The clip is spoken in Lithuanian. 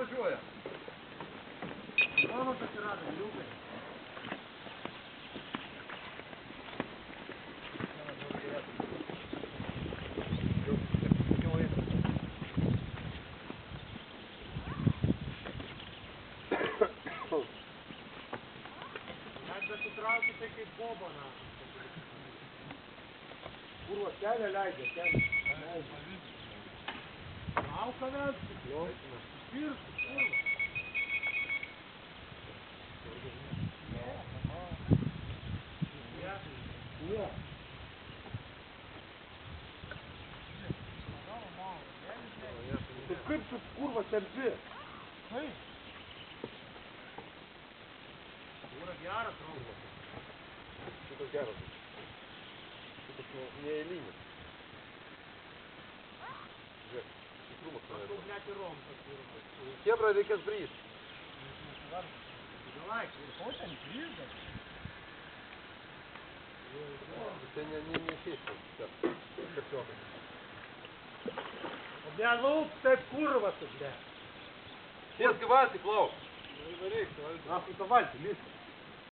važiuoja. Mano atsirado, liūkai. Net besitraukia tai kaip boba, na. Kurva, kelią leidžia, kelią. Auka mes? Pirštų, kurva. Ne. Tai kaip tu kurva tempi? Kaip? Kūra geras, raugas. Šitas geras. Šitas neeilinis. Žiūrėk, tikrumas Aš jau net ir romkas kūra. Kebra reikės brys. Давай, o ten grįžtas. Tai neišeis tas karpiokas. O bля, lūp, taip kurva tu, bля. Sėsk į valtį, Klaus. Varyk, nafui tą valtį, lįsk.